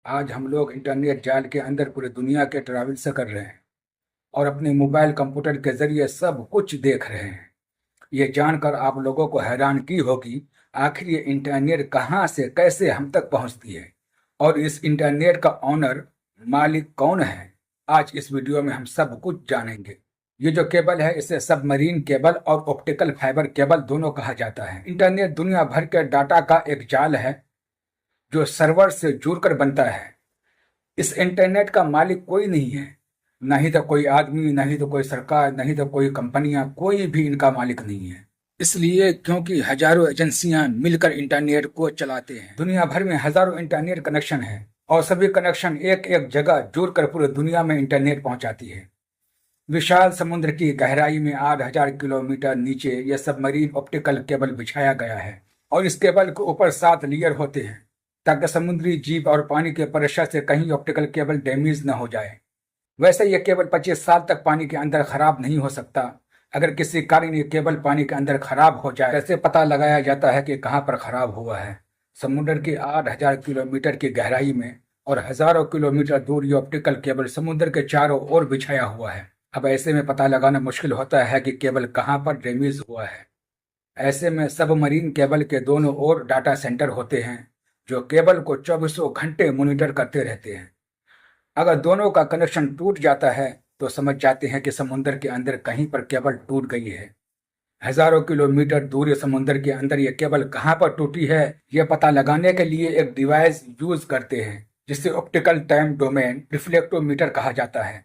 आज हम लोग इंटरनेट जाल के अंदर पूरी दुनिया के ट्रैवल से कर रहे हैं और अपने मोबाइल कंप्यूटर के जरिए सब कुछ देख रहे हैं। ये जानकर आप लोगों को हैरानगी होगी, आखिर ये इंटरनेट कहाँ से कैसे हम तक पहुँचती है और इस इंटरनेट का ऑनर मालिक कौन है। आज इस वीडियो में हम सब कुछ जानेंगे। ये जो केबल है इसे सबमरीन केबल और ऑप्टिकल फाइबर केबल दोनों कहा जाता है। इंटरनेट दुनिया भर के डाटा का एक जाल है जो सर्वर से जुड़कर बनता है। इस इंटरनेट का मालिक कोई नहीं है, नहीं तो कोई आदमी, नहीं तो कोई सरकार, नहीं तो कोई कंपनियां, कोई भी इनका मालिक नहीं है। इसलिए क्योंकि हजारों एजेंसियां मिलकर इंटरनेट को चलाते हैं। दुनिया भर में हजारों इंटरनेट कनेक्शन है और सभी कनेक्शन एक एक जगह जुड़कर पूरी दुनिया में इंटरनेट पहुंचाती है। विशाल समुद्र की गहराई में 8,000 किलोमीटर नीचे यह सबमरीन ऑप्टिकल केबल बिछाया गया है और इस केबल के ऊपर 7 लेयर होते हैं ताकि समुद्री जीव और पानी के प्रेशर से कहीं ऑप्टिकल केबल डैमेज न हो जाए। वैसे यह केबल 25 साल तक पानी के अंदर खराब नहीं हो सकता। अगर किसी कारण ये केबल पानी के अंदर खराब हो जाए, कैसे पता लगाया जाता है कि कहाँ पर खराब हुआ है। समुद्र की 8,000 किलोमीटर की गहराई में और हजारों किलोमीटर दूर ये ऑप्टिकल केबल समुद्र के चारों ओर बिछाया हुआ है। अब ऐसे में पता लगाना मुश्किल होता है कि केबल कहाँ पर डैमेज हुआ है। ऐसे में सबमरीन केबल के दोनों ओर डाटा सेंटर होते हैं जो केबल को 24 घंटे मॉनिटर करते रहते हैं। अगर दोनों का कनेक्शन टूट जाता है तो समझ जाते हैं कि समुद्र के अंदर कहीं पर केबल टूट गई है। हजारों किलोमीटर दूर समुद्र के अंदर यह केबल कहाँ पर टूटी है, यह पता लगाने के लिए एक डिवाइस यूज करते हैं जिसे ऑप्टिकल टाइम डोमेन रिफ्लेक्टोमीटर कहा जाता है।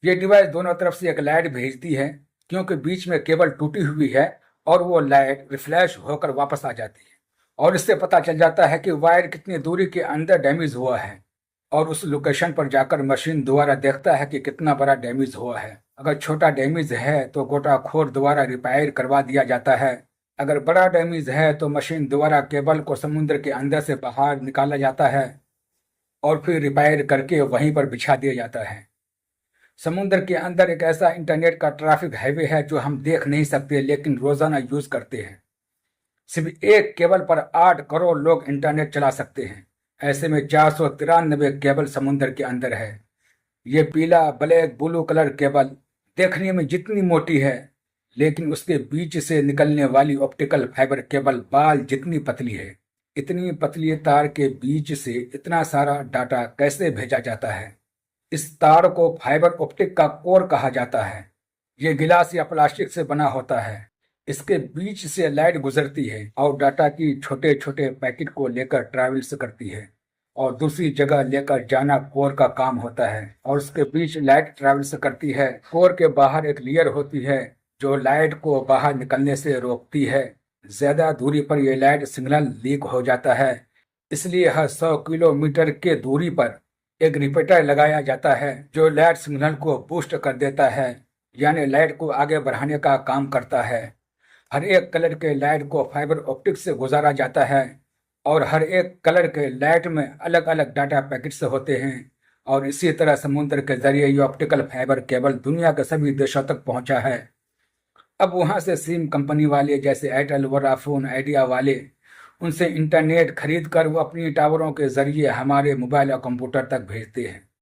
ये डिवाइस दोनों तरफ से एक लाइट भेजती है क्योंकि बीच में केबल टूटी हुई है और वो लाइट रिफ्लैश होकर वापस आ जाती है और इससे पता चल जाता है कि वायर कितनी दूरी के अंदर डैमेज हुआ है और उस लोकेशन पर जाकर मशीन द्वारा देखता है कि कितना बड़ा डैमेज हुआ है। अगर छोटा डैमेज है तो गोताखोर द्वारा रिपेयर करवा दिया जाता है। अगर बड़ा डैमेज है तो मशीन द्वारा केबल को समुद्र के अंदर से बाहर निकाला जाता है और फिर रिपेयर करके वहीं पर बिछा दिया जाता है। समुद्र के अंदर एक ऐसा इंटरनेट का ट्रैफिक हाईवे है जो हम देख नहीं सकते लेकिन रोजाना यूज करते हैं। सिर्फ एक केबल पर 8 करोड़ लोग इंटरनेट चला सकते हैं। ऐसे में 493 केबल समुद्र के अंदर है। ये पीला ब्लैक ब्लू कलर केबल देखने में जितनी मोटी है लेकिन उसके बीच से निकलने वाली ऑप्टिकल फाइबर केबल बाल जितनी पतली है। इतनी पतली तार के बीच से इतना सारा डाटा कैसे भेजा जाता है। इस तार को फाइबर ऑप्टिक का कोर कहा जाता है। ये गिलास या प्लास्टिक से बना होता है। इसके बीच से लाइट गुजरती है और डाटा की छोटे छोटे पैकेट को लेकर ट्रैवल्स करती है और दूसरी जगह लेकर जाना कोर का काम होता है और उसके बीच लाइट ट्रैवल्स करती है। कोर के बाहर एक लेयर होती है जो लाइट को बाहर निकलने से रोकती है। ज्यादा दूरी पर यह लाइट सिग्नल लीक हो जाता है, इसलिए हर 100 किलोमीटर के दूरी पर एक रिपीटर लगाया जाता है जो लाइट सिग्नल को बूस्ट कर देता है, यानी लाइट को आगे बढ़ाने का काम करता है। हर एक कलर के लाइट को फाइबर ऑप्टिक से गुजारा जाता है और हर एक कलर के लाइट में अलग अलग डाटा पैकेट्स होते हैं और इसी तरह समुद्र के जरिए ये ऑप्टिकल फाइबर केबल दुनिया के सभी देशों तक पहुंचा है। अब वहां से सिम कंपनी वाले जैसे एयरटेल, वोडाफोन, आइडिया वाले उनसे इंटरनेट खरीद कर वो अपनी टावरों के जरिए हमारे मोबाइल और कंप्यूटर तक भेजते हैं।